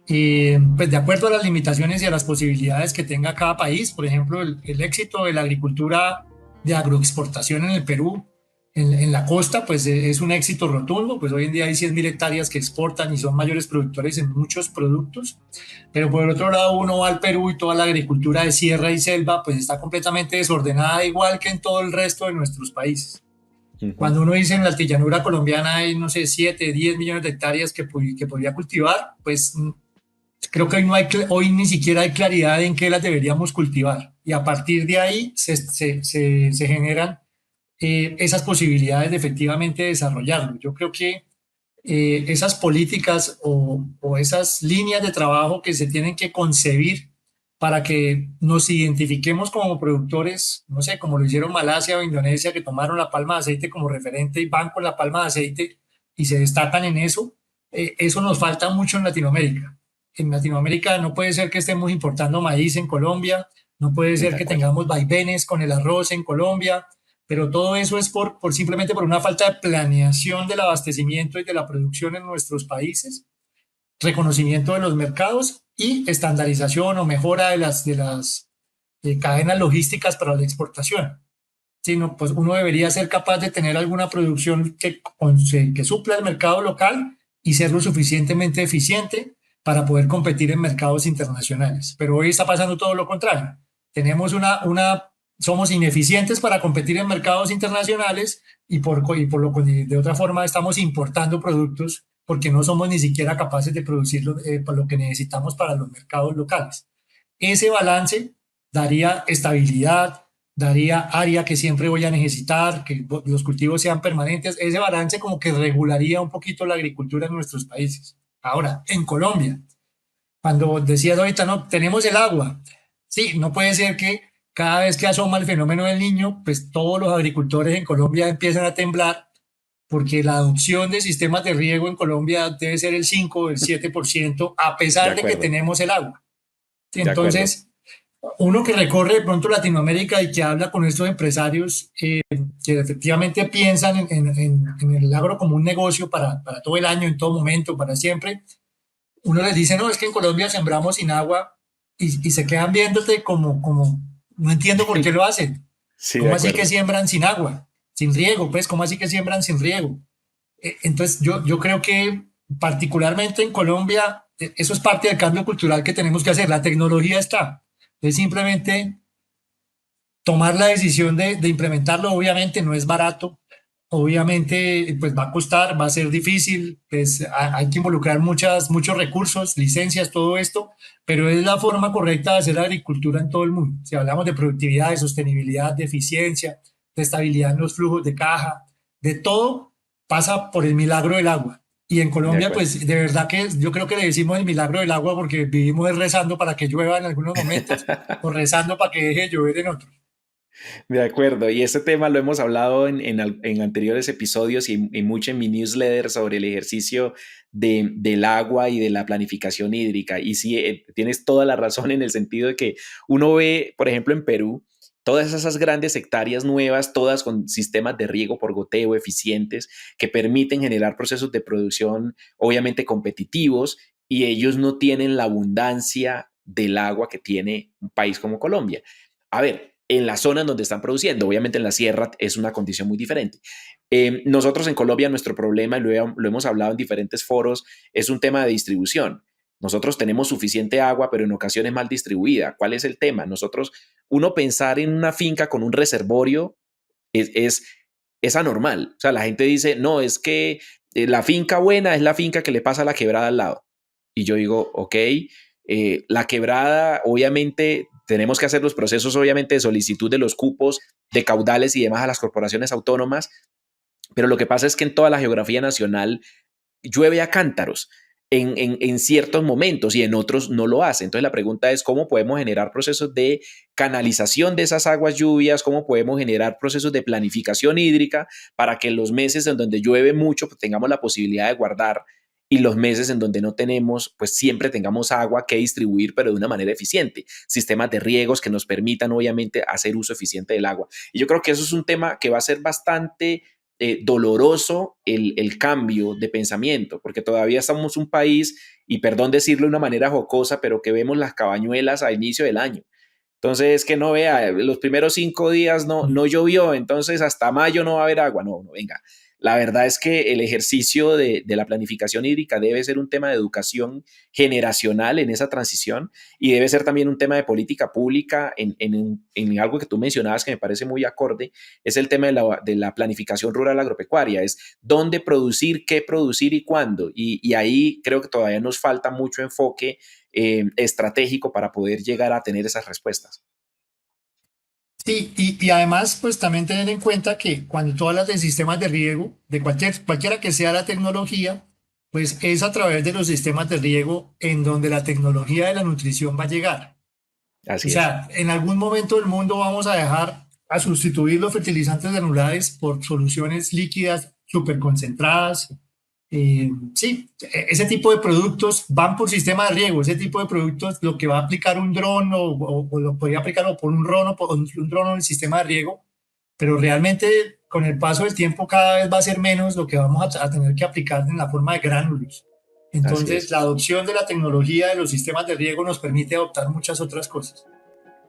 S1: y pues de acuerdo a las limitaciones y a las posibilidades que tenga cada país. Por ejemplo, el éxito de la agricultura de agroexportación en el Perú, en la costa, pues es un éxito rotundo. Pues hoy en día hay 100.000 hectáreas que exportan y son mayores productores en muchos productos. Pero por el otro lado, uno va al Perú y toda la agricultura de sierra y selva pues está completamente desordenada, igual que en todo el resto de nuestros países.
S2: Ujú.
S1: Cuando uno dice en la altillanura colombiana hay, no sé, 7, 10 millones de hectáreas que podría cultivar, pues creo que hoy, no hay, hoy ni siquiera hay claridad en qué las deberíamos cultivar. Y a partir de ahí se generan esas posibilidades de efectivamente desarrollarlo. Yo creo que esas políticas o esas líneas de trabajo que se tienen que concebir para que nos identifiquemos como productores, no sé, como lo hicieron Malasia o Indonesia, que tomaron la palma de aceite como referente y van con la palma de aceite y se destacan en eso, eso nos falta mucho en Latinoamérica. En Latinoamérica no puede ser que estemos importando maíz en Colombia, no puede
S2: De
S1: ser que
S2: acuerdo.
S1: tengamos vaivenes con el arroz en Colombia, pero todo eso es por simplemente por una falta de planeación del abastecimiento y de la producción en nuestros países, reconocimiento de los mercados y estandarización o mejora de las cadenas logísticas para la exportación. Sino, pues uno debería ser capaz de tener alguna producción que supla el mercado local y ser lo suficientemente eficiente para poder competir en mercados internacionales. Pero hoy está pasando todo lo contrario. Tenemos somos ineficientes para competir en mercados internacionales de otra forma estamos importando productos porque no somos ni siquiera capaces de producir para lo que necesitamos para los mercados locales. Ese balance daría estabilidad, daría área que siempre voy a necesitar, que los cultivos sean permanentes. Ese balance como que regularía un poquito la agricultura en nuestros países. Ahora, en Colombia, cuando decías ahorita, no, tenemos el agua. Sí, no puede ser que cada vez que asoma el fenómeno del niño, pues todos los agricultores en Colombia empiezan a temblar porque la adopción de sistemas de riego en Colombia debe ser el 5 o el 7%, a
S2: De
S1: pesar de que
S2: acuerdo.
S1: tenemos el agua. Sí,
S2: De acuerdo.
S1: entonces, uno que recorre de pronto Latinoamérica y que habla con estos empresarios que efectivamente piensan en el agro como un negocio para todo el año, en todo momento, para siempre, uno les dice, no, es que en Colombia sembramos sin agua y se quedan viéndote como, no entiendo por qué lo hacen.
S2: Sí, de
S1: ¿Cómo así que
S2: acuerdo.
S1: siembran sin agua? Sin riego, pues, ¿cómo así que siembran sin riego? Entonces, yo creo que particularmente en Colombia, eso es parte del cambio cultural que tenemos que hacer. La tecnología está. Es simplemente tomar la decisión de implementarlo. Obviamente no es barato. Obviamente, pues va a costar, va a ser difícil, pues hay que involucrar muchos recursos, licencias, todo esto, pero es la forma correcta de hacer agricultura en todo el mundo. Si hablamos de productividad, de sostenibilidad, de eficiencia, de estabilidad en los flujos de caja, de todo pasa por el milagro del agua. Y en
S2: De
S1: Colombia,
S2: acuerdo.
S1: pues de verdad que yo creo que le decimos el milagro del agua porque vivimos rezando para que llueva en algunos momentos o rezando para que deje de llover en otros.
S2: De acuerdo, y este tema lo hemos hablado en anteriores episodios y mucho en mi newsletter sobre el ejercicio del agua y de la planificación hídrica. Y sí, tienes toda la razón en el sentido de que uno ve, por ejemplo, en Perú, todas esas grandes hectáreas nuevas, todas con sistemas de riego por goteo eficientes que permiten generar procesos de producción obviamente competitivos y ellos no tienen la abundancia del agua que tiene un país como Colombia. A ver, en las zonas donde están produciendo. Obviamente en la sierra es una condición muy diferente. Nosotros en Colombia, nuestro problema, y lo hemos hablado en diferentes foros, es un tema de distribución. Nosotros tenemos suficiente agua, pero en ocasiones mal distribuida. ¿Cuál es el tema? Uno pensar en una finca con un reservorio es, es, es anormal. O sea, la gente dice, no, es que la finca buena es la finca que le pasa a la quebrada al lado. Y yo digo, ok, la quebrada, obviamente, tenemos que hacer los procesos, obviamente, de solicitud de los cupos, de caudales y demás a las corporaciones autónomas, pero lo que pasa es que en toda la geografía nacional llueve a cántaros en ciertos momentos y en otros no lo hace. Entonces la pregunta es cómo podemos generar procesos de canalización de esas aguas lluvias, cómo podemos generar procesos de planificación hídrica para que en los meses en donde llueve mucho pues, tengamos la posibilidad de guardar y los meses en donde no tenemos, pues siempre tengamos agua que distribuir, pero de una manera eficiente. Sistemas de riegos que nos permitan, obviamente, hacer uso eficiente del agua. Y yo creo que eso es un tema que va a ser bastante doloroso el cambio de pensamiento, porque todavía somos un país, y perdón decirlo de una manera jocosa, pero que vemos las cabañuelas a inicio del año. Entonces, es que no vea, los primeros 5 días no llovió, entonces hasta mayo no va a haber agua. No, no, venga. La verdad es que el ejercicio de la planificación hídrica debe ser un tema de educación generacional en esa transición, y debe ser también un tema de política pública en algo que tú mencionabas que me parece muy acorde, es el tema de la planificación rural agropecuaria, es dónde producir, qué producir y cuándo. Y ahí creo que todavía nos falta mucho enfoque estratégico para poder llegar a tener esas respuestas.
S1: Sí, y además, pues también tener en cuenta que cuando tú hablas de sistemas de riego, de cualquiera que sea la tecnología, pues es a través de los sistemas de riego en donde la tecnología de la nutrición va a llegar. O
S2: Así es.
S1: sea, en algún momento del mundo vamos a dejar a sustituir los fertilizantes granulares por soluciones líquidas súper concentradas. Sí, ese tipo de productos van por sistema de riego. Ese tipo de productos, lo que va a aplicar un dron o lo podría aplicar o por un dron o por un dron en el sistema de riego, pero realmente con el paso del tiempo cada vez va a ser menos lo que vamos a tener que aplicar en la forma de gránulos.
S2: Así
S1: Entonces,
S2: es.
S1: la adopción de la tecnología de los sistemas de riego nos permite adoptar muchas otras cosas.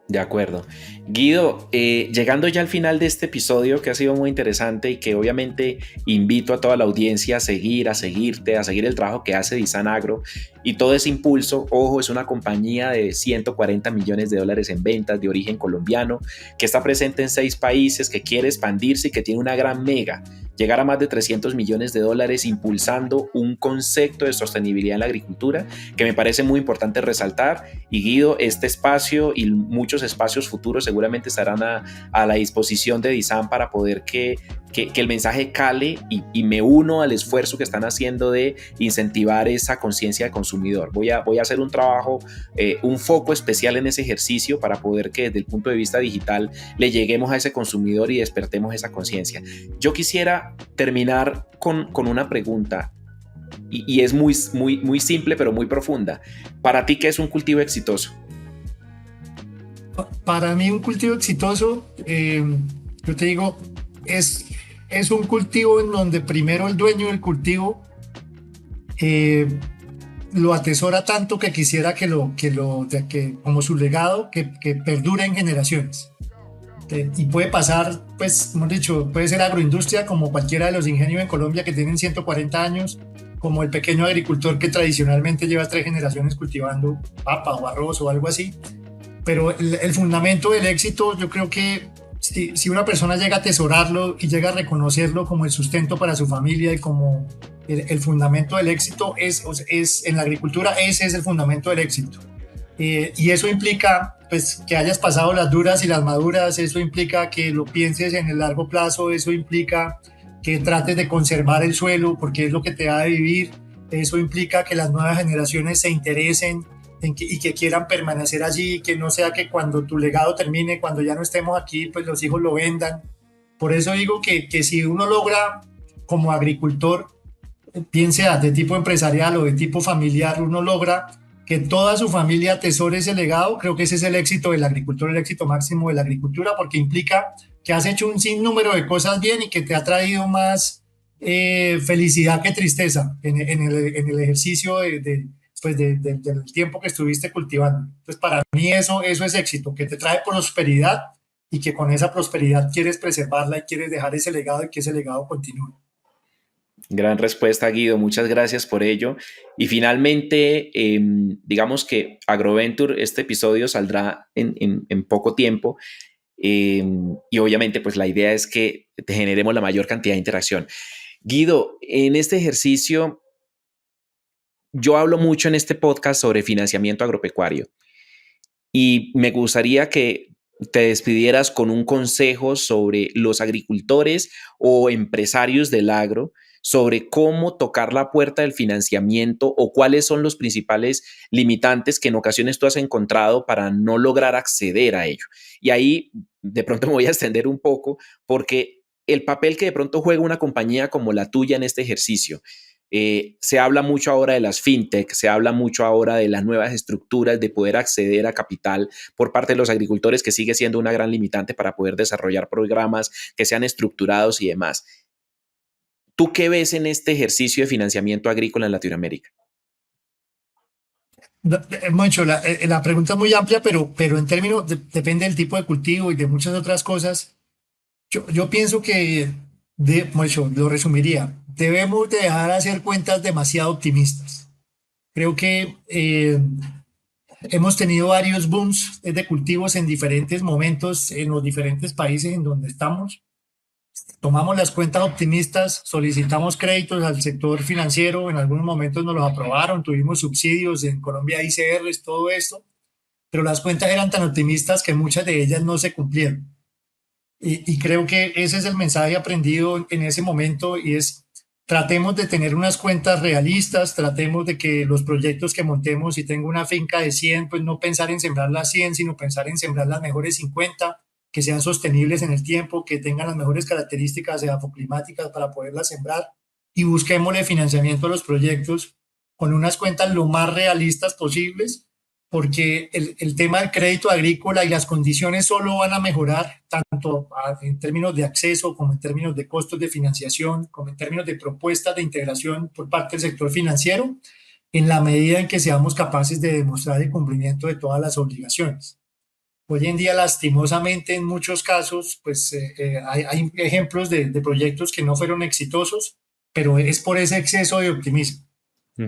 S2: De acuerdo. Guido, llegando ya al final de este episodio que ha sido muy interesante y que obviamente invito a toda la audiencia a seguir, a seguirte, a seguir el trabajo que hace Disan Agro y todo ese impulso. Ojo, es una compañía de 140 millones de dólares en ventas de origen colombiano, que está presente en 6 países, que quiere expandirse y que tiene una gran mega, llegar a más de 300 millones de dólares impulsando un concepto de sostenibilidad en la agricultura que me parece muy importante resaltar. Y Guido, este espacio y muchos espacios futuros seguramente estarán a la disposición de Disan para poder que el mensaje cale, y me uno al esfuerzo que están haciendo de incentivar esa conciencia de consumidor. Voy a hacer un trabajo, un foco especial en ese ejercicio para poder que desde el punto de vista digital le lleguemos a ese consumidor y despertemos esa conciencia. Yo quisiera terminar con una pregunta, y es muy simple pero muy profunda. Para ti, ¿qué es un cultivo exitoso?
S1: Para mí un cultivo exitoso, yo te digo, es, es un cultivo en donde primero el dueño del cultivo eh, lo atesora tanto que quisiera que como su legado, que perdure en generaciones. Y puede pasar, pues, hemos dicho, puede ser agroindustria como cualquiera de los ingenios en Colombia que tienen 140 años, como el pequeño agricultor que tradicionalmente lleva 3 generaciones cultivando papa o arroz o algo así. Pero el fundamento del éxito, yo creo que si una persona llega a atesorarlo y llega a reconocerlo como el sustento para su familia y como el fundamento del éxito es en la agricultura, ese es el fundamento del éxito. Y eso implica pues que hayas pasado las duras y las maduras, eso implica que lo pienses en el largo plazo, eso implica que trates de conservar el suelo porque es lo que te da de vivir, eso implica que las nuevas generaciones se interesen y que quieran permanecer allí, que no sea que cuando tu legado termine, cuando ya no estemos aquí, pues los hijos lo vendan. Por eso digo que si uno logra como agricultor, piense de tipo empresarial o de tipo familiar, uno logra que toda su familia atesore ese legado, creo que ese es el éxito del agricultor, el éxito máximo de la agricultura, porque implica que has hecho un sinnúmero de cosas bien y que te ha traído más felicidad que tristeza en el ejercicio pues del tiempo que estuviste cultivando. Entonces, para mí eso es éxito, que te trae prosperidad y que con esa prosperidad quieres preservarla y quieres dejar ese legado y que ese legado continúe.
S2: Gran respuesta, Guido. Muchas gracias por ello. Y finalmente, digamos que Agroventure, este episodio saldrá en poco tiempo. Y obviamente, pues la idea es que te generemos la mayor cantidad de interacción. Guido, en este ejercicio, yo hablo mucho en este podcast sobre financiamiento agropecuario, y me gustaría que te despidieras con un consejo sobre los agricultores o empresarios del agro, sobre cómo tocar la puerta del financiamiento o cuáles son los principales limitantes que en ocasiones tú has encontrado para no lograr acceder a ello. Y ahí de pronto me voy a extender un poco, porque el papel que de pronto juega una compañía como la tuya en este ejercicio, se habla mucho ahora de las fintech, se habla mucho ahora de las nuevas estructuras de poder acceder a capital por parte de los agricultores, que sigue siendo una gran limitante para poder desarrollar programas que sean estructurados y demás. ¿Tú qué ves en este ejercicio de financiamiento agrícola en Latinoamérica?
S1: Moncho, la pregunta es muy amplia, pero en términos, depende del tipo de cultivo y de muchas otras cosas. Yo pienso que, Moncho, lo resumiría, debemos de dejar de hacer cuentas demasiado optimistas. Creo que hemos tenido varios booms de cultivos en diferentes momentos en los diferentes países en donde estamos. Tomamos las cuentas optimistas, solicitamos créditos al sector financiero, en algunos momentos nos los aprobaron, tuvimos subsidios en Colombia, ICRs, todo esto, pero las cuentas eran tan optimistas que muchas de ellas no se cumplieron. Y creo que ese es el mensaje aprendido en ese momento y es tratemos de tener unas cuentas realistas, tratemos de que los proyectos que montemos, si tengo una finca de 100, pues no pensar en sembrar las 100, sino pensar en sembrar las mejores 50, que sean sostenibles en el tiempo, que tengan las mejores características edafoclimáticas para poderlas sembrar y busquémosle financiamiento a los proyectos con unas cuentas lo más realistas posibles, porque el tema del crédito agrícola y las condiciones solo van a mejorar tanto en términos de acceso como en términos de costos de financiación, como en términos de propuestas de integración por parte del sector financiero, en la medida en que seamos capaces de demostrar el cumplimiento de todas las obligaciones. Hoy en día, lastimosamente, en muchos casos, pues hay ejemplos de proyectos que no fueron exitosos, pero es por ese exceso de optimismo.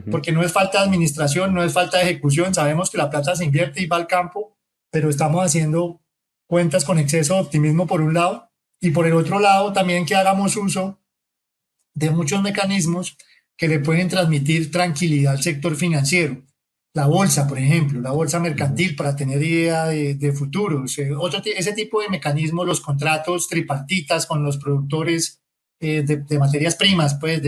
S1: Porque no es falta de administración, no es falta de ejecución, sabemos que la plata se invierte y va al campo, pero estamos haciendo cuentas con exceso de optimismo por un lado, y por el otro lado también que hagamos uso de muchos mecanismos que le pueden transmitir tranquilidad al sector financiero. La bolsa, por ejemplo, la bolsa mercantil para tener idea de futuros, ese tipo de mecanismos, los contratos tripartitas con los productores de materias primas, pues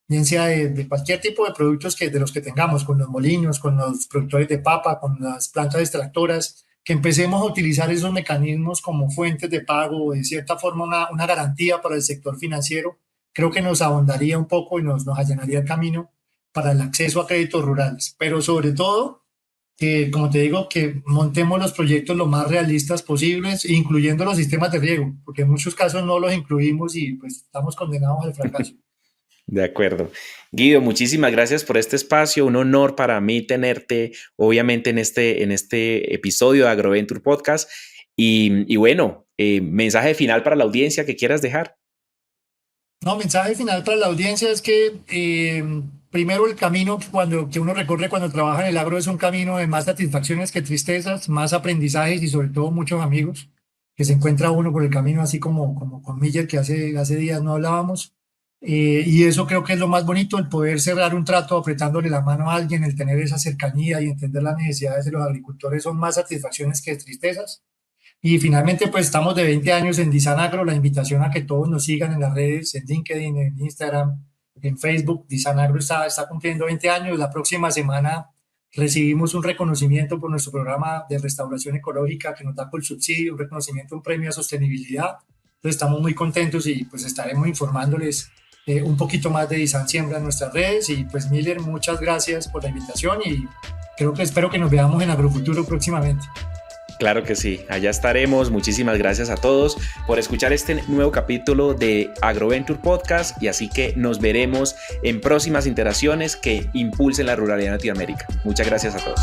S1: bien sea de cualquier tipo de productos de los que tengamos, con los molinos, con los productores de papa, con las plantas extractoras, que empecemos a utilizar esos mecanismos como fuentes de pago, de cierta forma una garantía para el sector financiero, creo que nos abondaría un poco y nos allanaría el camino para el acceso a créditos rurales. Pero sobre todo, que como te digo, que montemos los proyectos lo más realistas posibles, incluyendo los sistemas de riego, porque en muchos casos no los incluimos y pues estamos condenados al fracaso.
S2: De acuerdo. Guido, muchísimas gracias por este espacio. Un honor para mí tenerte, obviamente, en este episodio de AgroVenture Podcast. Y bueno, mensaje final para la audiencia que quieras dejar.
S1: No, mensaje final para la audiencia es que primero el camino que uno recorre cuando trabaja en el agro es un camino de más satisfacciones que tristezas, más aprendizajes y sobre todo muchos amigos que se encuentra uno por el camino, así como con Miller, que hace días no hablábamos. Y eso creo que es lo más bonito, el poder cerrar un trato apretándole la mano a alguien, el tener esa cercanía y entender las necesidades de los agricultores son más satisfacciones que tristezas. Y finalmente, pues estamos de 20 años en Disanagro, la invitación a que todos nos sigan en las redes, en LinkedIn, en Instagram, en Facebook. Disanagro está cumpliendo 20 años. La próxima semana recibimos un reconocimiento por nuestro programa de restauración ecológica que nos da por subsidio, un reconocimiento, un premio a sostenibilidad. Entonces estamos muy contentos y pues estaremos informándoles un poquito más de Disan Siembra en nuestras redes. Y pues Miller, muchas gracias por la invitación y espero que nos veamos en Agrofuturo próximamente.
S2: Claro que sí, allá estaremos. Muchísimas gracias a todos por escuchar este nuevo capítulo de AgroVenture Podcast y así que nos veremos en próximas interacciones que impulsen la ruralidad en Latinoamérica. Muchas gracias a todos.